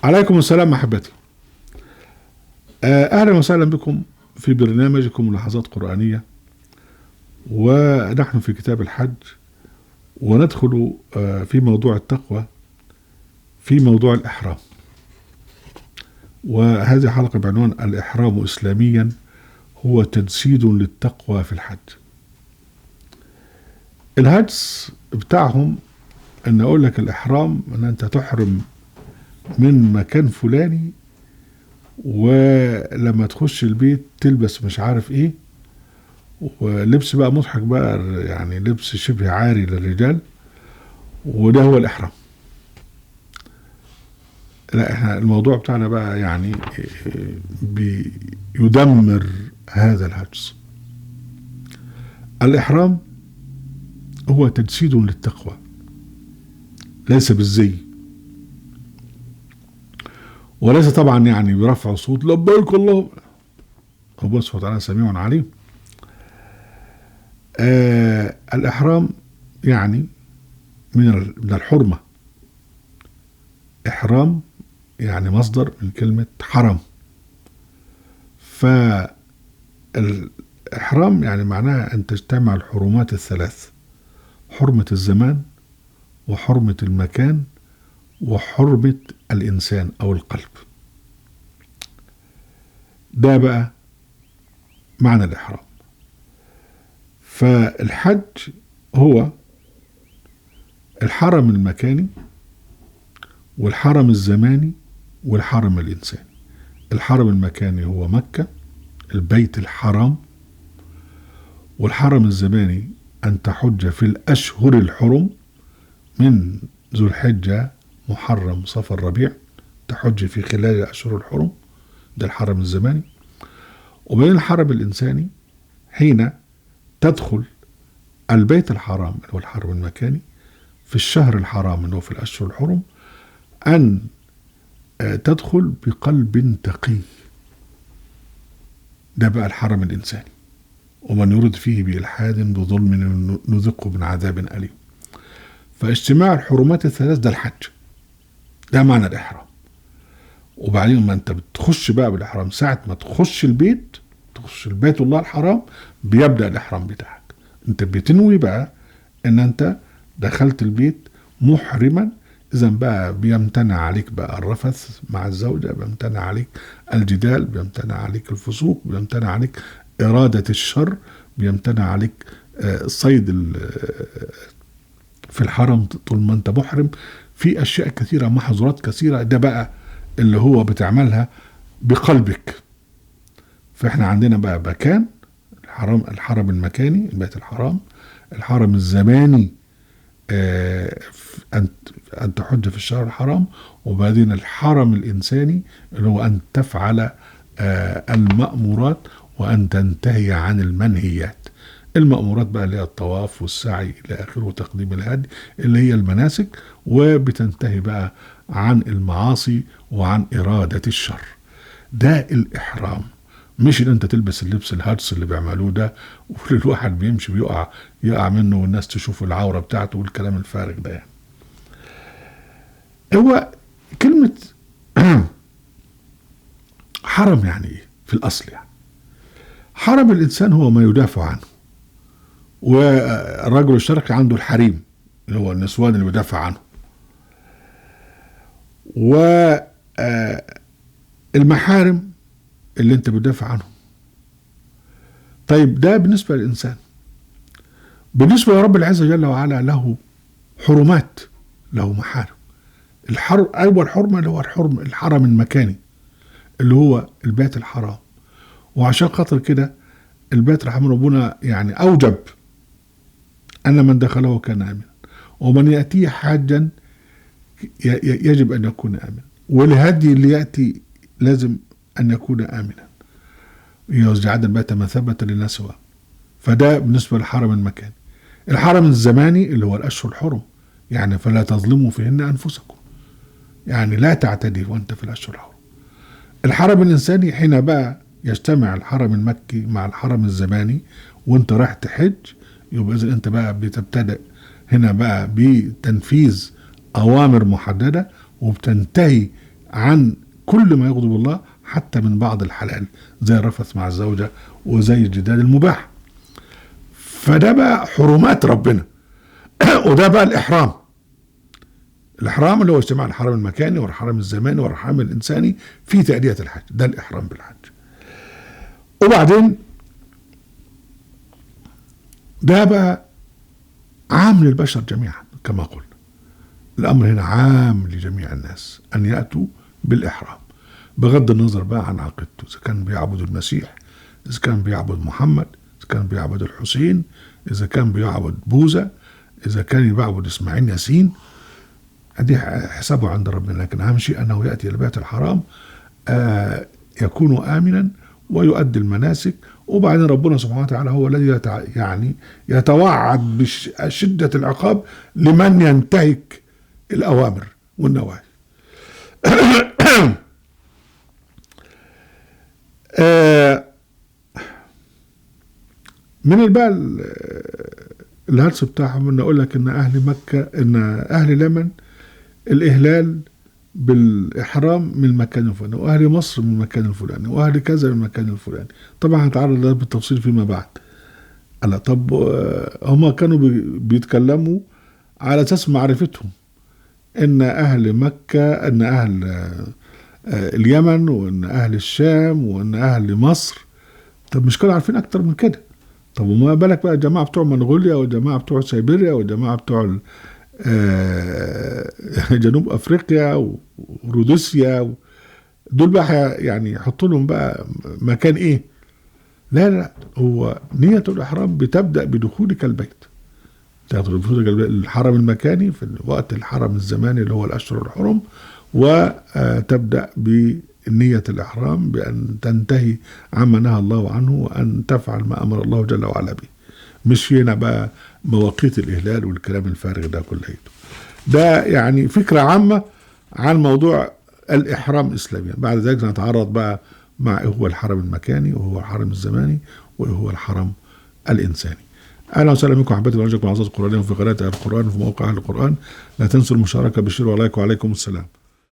عليكم السلام أحبتي. أهلا وسهلا بكم في برنامجكم لحظات قرآنية، ونحن في كتاب الحج، وندخل في موضوع التقوى، في موضوع الإحرام. وهذه حلقة بعنوان الإحرام إسلاميا هو تجسيد للتقوى في الحج. الهجس بتاعهم أن أقول لك الإحرام أن أنت تحرم من مكان فلاني، ولما تخش البيت تلبس مش عارف ايه، ولبس بقى مضحك بقى، يعني لبس شبه عاري للرجال، وده هو الإحرام. لا، احنا الموضوع بتاعنا بقى يعني بيدمر هذا الهجس. الإحرام هو تجسيد للتقوى، ليس بالزي، وليس طبعا يعني برفع صوت لبيك الله، هو سبحانه وتعالى سميع عليم. الإحرام يعني من الحرمة. إحرام يعني مصدر من كلمة حرم، فالإحرام يعني معناها أن تجتمع الحرمات الثلاث: حرمة الزمان، وحرمة المكان، وحرمة الإنسان أو القلب. ده بقى معنى الإحرام. فالحج هو الحرم المكاني، والحرم الزماني، والحرم الإنساني. الحرم المكاني هو مكة، البيت الحرام. والحرم الزماني أن تحج في الأشهر الحرم من ذو الحجة، محرم، صفر، ربيع، تحج في خلال الأشهر الحرم، ده الحرم الزماني. وبين الحرم الإنساني حين تدخل البيت الحرام اللي هو الحرم المكاني في الشهر الحرام اللي هو في الأشهر الحرم، أن تدخل بقلب تقي. ده بقى الحرم الإنساني. ومن يرد فيه بإلحاد بظلم نذقه من عذاب أليم. فاجتماع الحرمات الثلاث ده الحج، ده معنى الإحرام. وبعدين ما أنت بتخش بقى بالإحرام، ساعة ما تخش البيت، تخش البيت الله الحرام، بيبدأ الإحرام بتاعك. أنت بتنوي بقى أن أنت دخلت البيت محرما. إذا بقى بيمتنع عليك بقى الرفث مع الزوجة، بيمتنع عليك الجدال، بيمتنع عليك الفسوق، بيمتنع عليك إرادة الشر، بيمتنع عليك الصيد في الحرم طول ما أنت محرم. في أشياء كثيرة، محظورات كثيرة، ده بقى اللي هو بتعملها بقلبك. فإحنا عندنا بقى مكان الحرم المكاني، البيت الحرام. الحرم الزماني أن تحج في الشهر الحرام. وبعدين الحرم الإنساني اللي هو أن تفعل المأمورات وأن تنتهي عن المنهيات. المأمورات بقى اللي هي الطواف والسعي إلى آخره، وتقديم الهدي اللي هي المناسك، وبتنتهي بقى عن المعاصي وعن إرادة الشر. ده الإحرام. مش ان انت تلبس اللبس الهجس اللي بيعملوه ده، والواحد بيمشي يقع منه والناس تشوف العورة بتاعته والكلام الفارغ ده. يعني هو كلمة حرم يعني ايه في الاصل؟ يعني حرم الانسان هو ما يدافع عنه، والرجل الشرقي عنده الحريم اللي هو النسوان اللي بيدافع عنه، والمحارم اللي انت بتدافع عنهم. طيب ده بالنسبة للإنسان. بالنسبة لرب العزة جل وعلا له حرمات، له محارم. أول حرمة اللي هو الحرم المكاني اللي هو البيت الحرام. وعشان خاطر كده البيت رحمه ربنا يعني أوجب أن من دخله كان آمنا، ومن يأتيه حاجا يجب أن يكون آمنا، والهدي اللي يأتي لازم أن يكون آمنا، يجعل البيت مثابة للناس. فده بالنسبة للحرم المكاني. الحرم الزماني اللي هو الأشهر الحرم، يعني فلا تظلموا فيهن أنفسكم، يعني لا تعتدي وأنت في الأشهر الحرم. الحرم الإنساني حين بقى يجتمع الحرم المكي مع الحرم الزماني وأنت رايح تحج، يبقى إذا أنت بقى بتبتدأ هنا بقى بتنفيذ أوامر محددة، وبتنتهي عن كل ما يغضب الله، حتى من بعض الحلال زي الرفث مع الزوجة وزي الجدال المباح. فده بقى حرمات ربنا. وده بقى الإحرام. الإحرام اللي هو اجتماع الحرم المكاني والحرم الزماني والحرم الإنساني في تأدية الحج، ده الإحرام بالحج. وبعدين ده بقى عام للبشر جميعا كما قلنا. الأمر هنا عام لجميع الناس أن يأتوا بالإحرام، بغض النظر بقى عن عقيدته، إذا كان بيعبد المسيح، إذا كان بيعبد محمد، إذا كان بيعبد الحسين، إذا كان بيعبد بوذا، إذا كان بيعبد إسماعيل ياسين، دي حسابه عند ربنا. لكن أهم شيء أنه يأتي لبيت الحرام يكون آمنا ويؤدي المناسك. وبعدين ربنا سبحانه وتعالى هو الذي يعني يتوعد بشدة العقاب لمن ينتهك الأوامر والنواهي. من بقى الهلس بتاعهم ان اقول لك ان اهل مكة، ان اهل اليمن الإهلال بالإحرام من المكان الفلاني، وأهل مصر من المكان الفلاني، وأهل كذا من المكان الفلاني. طبعا هنتعرض لده بالتفصيل فيما بعد. ألا طب هما كانوا بيتكلموا على أساس معرفتهم إن أهل مكة، إن أهل اليمن، وإن أهل الشام، وإن أهل مصر. طب مش كانوا عارفين أكتر من كده؟ طب وما بالك بقى الجماعة بتوع منغوليا، والجماعة بتوع سيبيريا، والجماعة بتوع جنوب افريقيا وروديسيا، دول بقى يعني يحطوا لهم بقى مكان ايه؟ لا هو نية الاحرام بتبدأ بدخولك البيت، تدخل الحرم المكاني في وقت الحرم الزماني اللي هو الاشهر الحرم، وتبدأ بنية الاحرام بان تنتهي عما نهى الله عنه، وان تفعل ما امر الله جل وعلا به. مش هنا بقى مواقيت الإهلال والكلام الفارغ ده كله. ده يعني فكرة عامة عن موضوع الإحرام إسلاميا. بعد ذلك نتعرض بقى مع إيه هو الحرم المكاني، وهو الحرم الزماني، وهو الحرم الإنساني. أهلا وسهلا بكم أحبتي ونرجوكم عزيز القرآن في قراءة القرآن في موقع أهل القرآن. لا تنسوا المشاركة بالشير ولايك، وعليكم السلام.